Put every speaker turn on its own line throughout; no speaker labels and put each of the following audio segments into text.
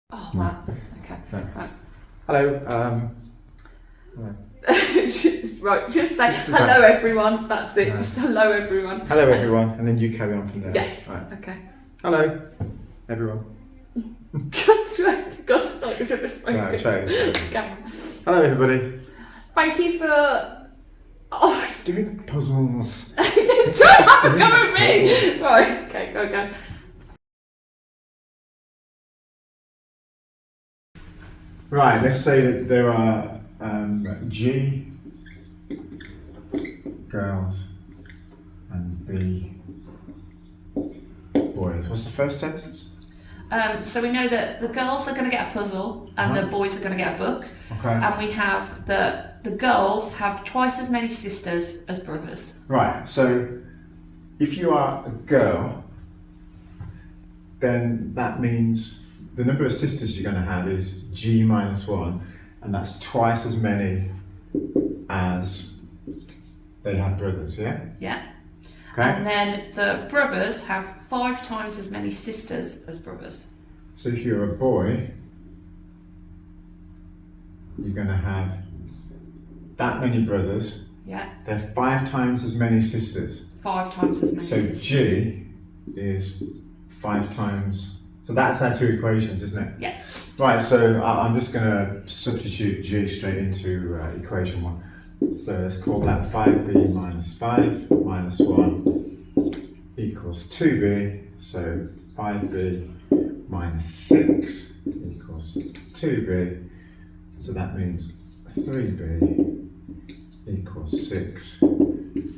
Oh, wow. Okay. Right.
Hello.
Right, just say hello, everyone. That's it.
No.
Just hello, everyone.
Hello, everyone, and then you carry on from there.
Yes.
Right.
Okay.
Hello, everyone.
God swear to God, stop with the smoke.
Right, try it.
Okay.
Hello, everybody.
Thank you for. Oh,
Doing the puzzles.
try not to come at me. Right. Okay. Go.
Right. Let's say that there are G girls and B boys. What's the first sentence?
So we know that the girls are going to get a puzzle and the boys are going to get a book.
Okay.
And we have the girls have twice as many sisters as brothers.
Right. So if you are a girl, then that means the number of sisters you're going to have is G minus 1, and that's twice as many as they have brothers, yeah?
Yeah.
Okay.
And then the brothers have 5 times as many sisters as brothers.
So if you're a boy, you're going to have that many brothers.
Yeah.
They're 5 times as many sisters.
5 times as many
So
sisters.
G is 5 times. So that's our 2 equations, isn't it?
Yeah.
Right, so I'm just going to substitute G straight into equation 1. So let's call that 5b minus 5 minus 1 equals 2b. So 5b minus 6 equals 2b. So that means 3b equals 6.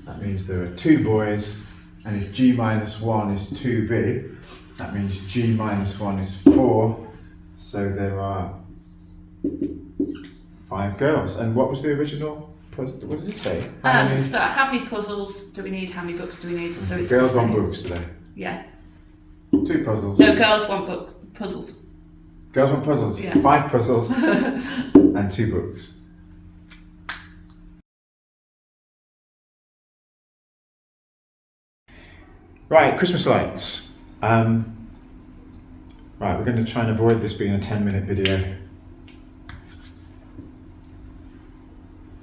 That means there are 2 boys, and if G minus 1 is 2b, that means G minus 1 is 4, so there are 5 girls. And what was the original puzzle? What did it say?
So how many puzzles do we need? How many books do we need? So it's
Girls want books today.
Yeah.
2 puzzles.
No, girls want books. Puzzles.
Girls want puzzles.
Yeah.
5 puzzles and 2 books. Right, Christmas lights. Right, we're going to try and avoid this being a 10-minute video.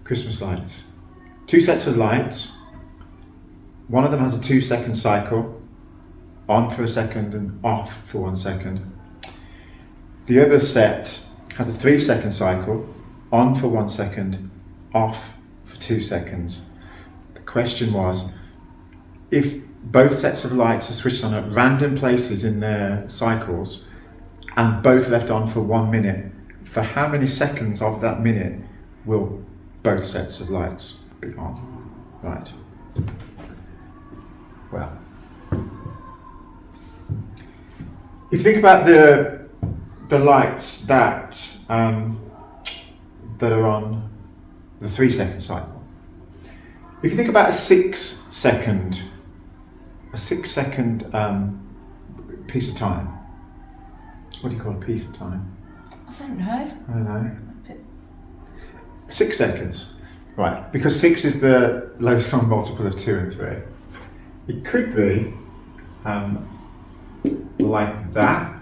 Christmas lights. 2 sets of lights. One of them has a 2-second cycle, on for a second and off for 1 second. The other set has a 3-second cycle, on for 1 second, off for 2 seconds. The question was, if both sets of lights are switched on at random places in their cycles and both left on for 1 minute, for how many seconds of that minute will both sets of lights be on? Right. Well, if you think about the lights that that are on the 3-second cycle, if you think about a 6-second piece of time. What do you call a piece of time?
I don't know.
I don't know. 6 seconds. Right, because 6 is the lowest common multiple of 2 and 3. It could be like that,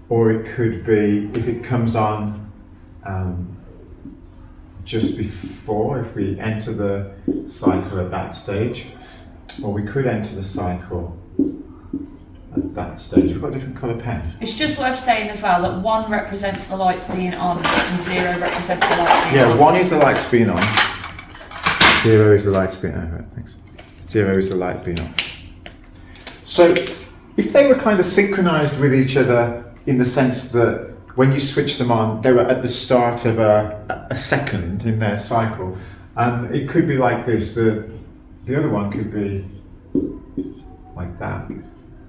or it could be, if it comes on just before, if we enter the cycle at that stage, or we could enter the cycle at that stage. We've got a different colour pen.
It's just worth saying as well that 1 represents the lights being on and 0 represents the lights being
Yeah,
off.
1 is the lights being on. 0 is the lights being on. Right, thanks. 0 is the light being on. So, if they were kind of synchronised with each other in the sense that when you switch them on, they were at the start of a second in their cycle, it could be like this. The other one could be like that,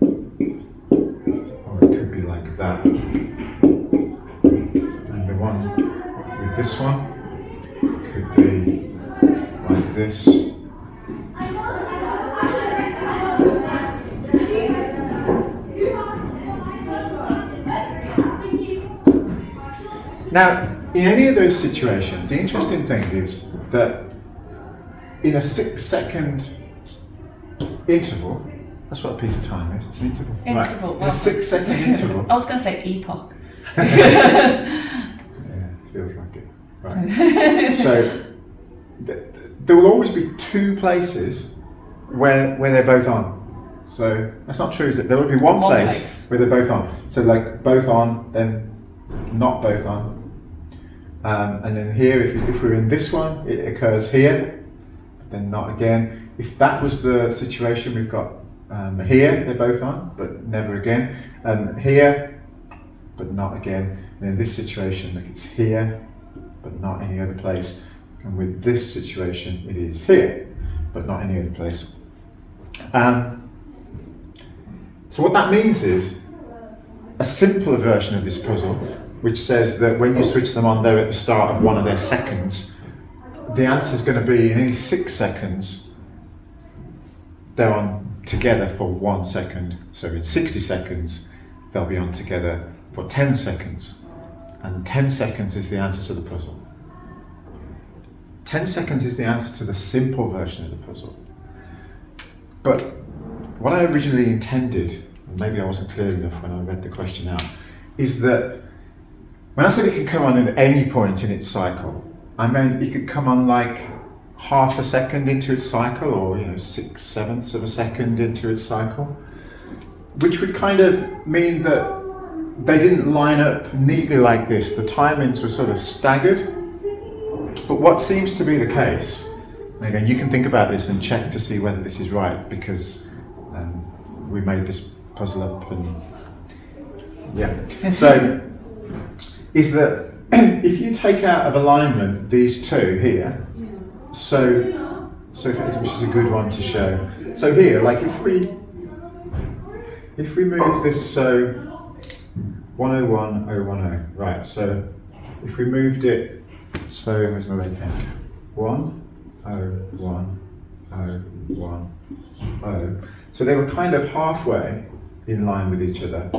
or it could be like that. And the one with this one could be like this. Now, in any of those situations, the interesting thing is that in a 6-second interval, That's what a piece of time is. It's an interval.
Interval,
Right.
well-
A 6-second interval.
I was going to say epoch.
Yeah, feels like it. Right. So there will always be two places where they're both on. So that's not true, is it? There will be one place where they're both on. So like both on, then not both on. And then here, if we're in this one, it occurs here, then not again. If that was the situation, we've got here, they're both on, but never again. Here, but not again. And in this situation, look, it's here, but not any other place. And with this situation, it is here, but not any other place. So what that means is a simpler version of this puzzle, which says that when you switch them on, they're at the start of one of their seconds. The answer is going to be in only 6 seconds, they're on together for 1 second. So in 60 seconds, they'll be on together for 10 seconds. And 10 seconds is the answer to the puzzle. 10 seconds is the answer to the simple version of the puzzle. But what I originally intended, and maybe I wasn't clear enough when I read the question out, is that when I said it could come on at any point in its cycle, I meant it could come on like half a second into its cycle, or 6/7 of a second into its cycle, which would kind of mean that they didn't line up neatly like this. The timings were sort of staggered. But what seems to be the case, and again, you can think about this and check to see whether this is right, because we made this puzzle up, and so is that if you take out of alignment these two here, so which is a good one to show. So here, like if we move this, so 101, 010, right? So if we moved it, so where's my red pen? 1, 0, 1, 0, 1, 0. So they were kind of halfway in line with each other.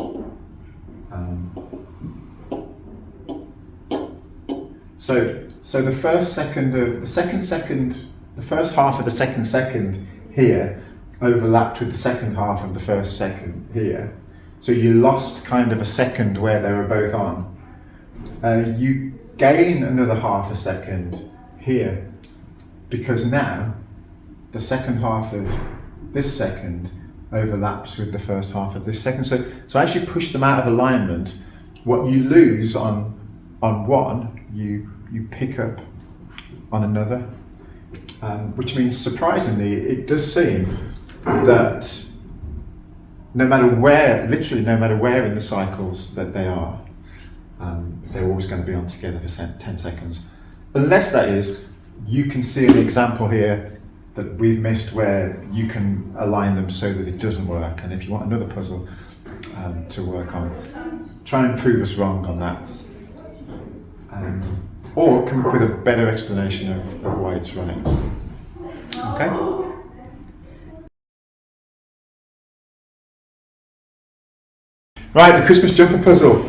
So the first second of the second, the first half of the second second here overlapped with the second half of the first second here. So you lost kind of a second where they were both on. You gain another half a second here, because now the second half of this second overlaps with the first half of this second. So as you push them out of alignment, what you lose on one, you pick up on another, which means, surprisingly, it does seem that no matter where, literally no matter where in the cycles that they are, they're always going to be on together for 10 seconds. Unless that is, you can see an example here that we've missed where you can align them so that it doesn't work. And if you want another puzzle to work on, try and prove us wrong on that. Or come up with a better explanation of why it's right. Okay? Right, the Christmas jumper puzzle.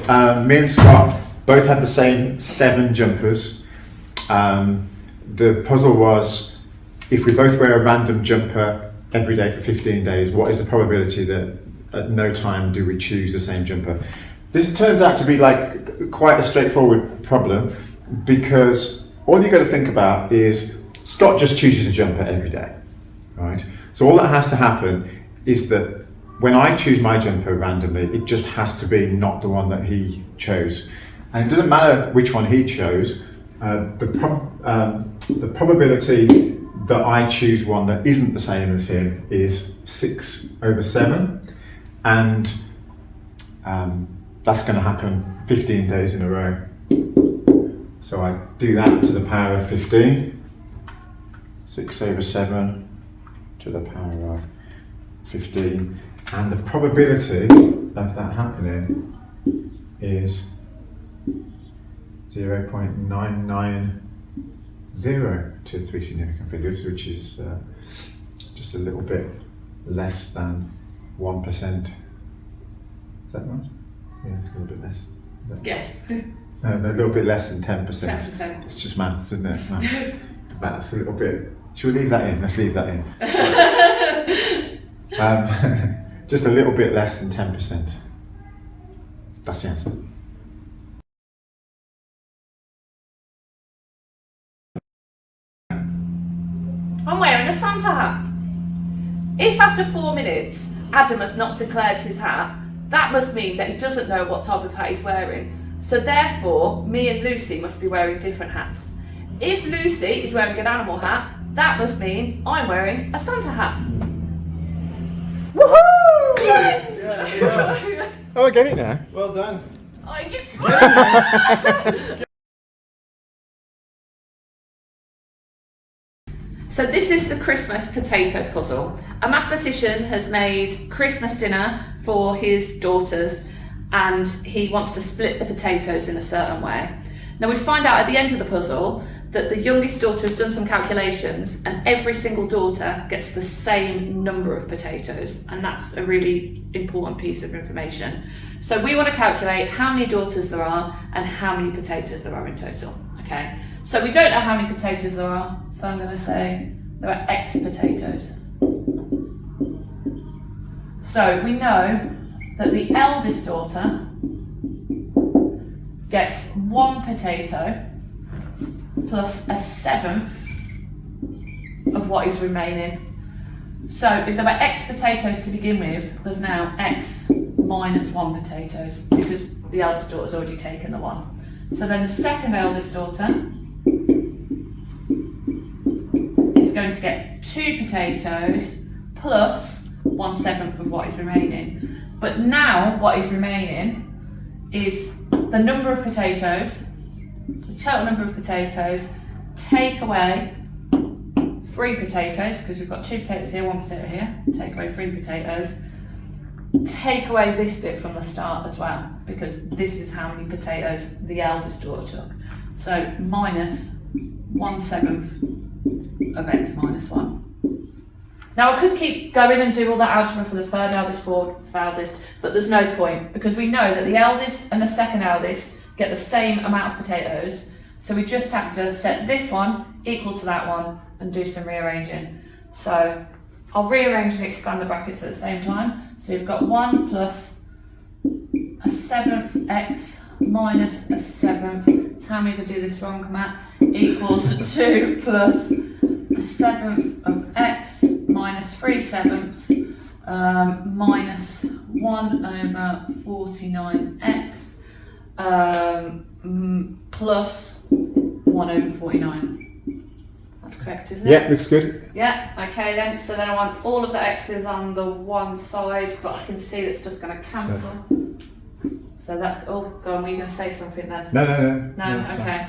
Me and Scott both had the same 7 jumpers. The puzzle was, if we both wear a random jumper every day for 15 days, what is the probability that at no time do we choose the same jumper? This turns out to be like quite a straightforward problem, because all you got to think about is Scott just chooses a jumper every day, right? So all that has to happen is that when I choose my jumper randomly, it just has to be not the one that he chose. And it doesn't matter which one he chose, the probability that I choose one that isn't the same as him is 6/7. And that's going to happen 15 days in a row. So I do that to the power of 15. 6/7 to the power of 15. And the probability of that happening is 0.990 to 3 significant figures, which is just a little bit less than 1%. Is that right? Yeah, a little bit less.
Yes.
No, a little bit less than 10%.
10%.
It's just maths, isn't it? Maths. Maths a little bit. Should we leave that in? Let's leave that in. Just a little bit less than 10%. That's the answer.
I'm wearing a Santa hat. If after 4 minutes Adam has not declared his hat, that must mean that he doesn't know what type of hat he's wearing. So therefore, me and Lucy must be wearing different hats. If Lucy is wearing an animal hat, that must mean I'm wearing a Santa hat.
Woohoo!
Yes!
Yeah. Oh, I get it now.
Well done.
So this is the Christmas potato puzzle. A mathematician has made Christmas dinner for his daughters and he wants to split the potatoes in a certain way. Now we find out at the end of the puzzle that the youngest daughter has done some calculations and every single daughter gets the same number of potatoes, and that's a really important piece of information. So we want to calculate how many daughters there are and how many potatoes there are in total. Okay, so we don't know how many potatoes there are, so I'm going to say there are X potatoes. So we know that the eldest daughter gets 1 potato plus a 1/7 of what is remaining. So if there were X potatoes to begin with, there's now X minus 1 potatoes because the eldest daughter's already taken the 1. So then the second eldest daughter is going to get 2 potatoes plus 1/7 of what is remaining. But now what is remaining is the number of potatoes, the total number of potatoes, take away 3 potatoes, because we've got 2 potatoes here, 1 potato here, take away 3 potatoes, take away this bit from the start as well, because this is how many potatoes the eldest daughter took. So minus 1/7 of X minus 1. Now I could keep going and do all that algebra for the third eldest, fourth eldest, but there's no point because we know that the eldest and the second eldest get the same amount of potatoes, so we just have to set this one equal to that one and do some rearranging. So I'll rearrange and expand the brackets at the same time. So you've got 1 plus a 7th X minus a 7th, tell me if I do this wrong, Matt, equals 2 plus a 7th of X minus 3/7 minus 1/49x plus 1/49. That's correct, isn't it?
Yeah, looks good.
Yeah, okay then. So then I want all of the x's on the one side, but I can see it's just going to cancel. So that's, oh, go on, were you going to say something then?
No.
No, okay.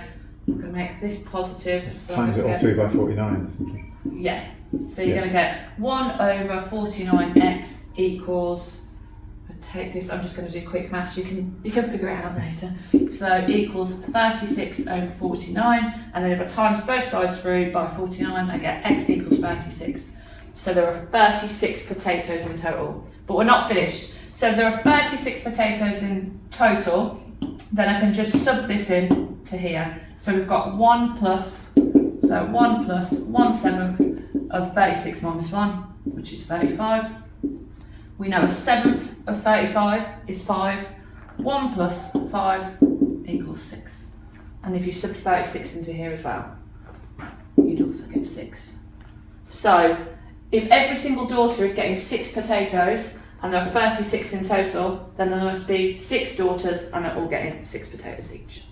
I'm going to make this positive. So
Times it all through by 49, I was thinking.
Yeah, so you're going to get 1/49x equals, take this, I'm just going to do quick maths, you can figure it out later. So equals 36/49, and then if I times both sides through by 49, I get x equals 36. So there are 36 potatoes in total, but we're not finished. So if there are 36 potatoes in total, then I can just sub this in to here. So we've got 1 plus 1/7 of 36 minus 1, which is 35. We know 1/7 of 35 is 5. 1 plus 5 equals 6. And if you sub 36 into here as well, you'd also get 6. So if every single daughter is getting 6 potatoes, and there are 36 in total, then there must be 6 daughters and they're all getting 6 potatoes each.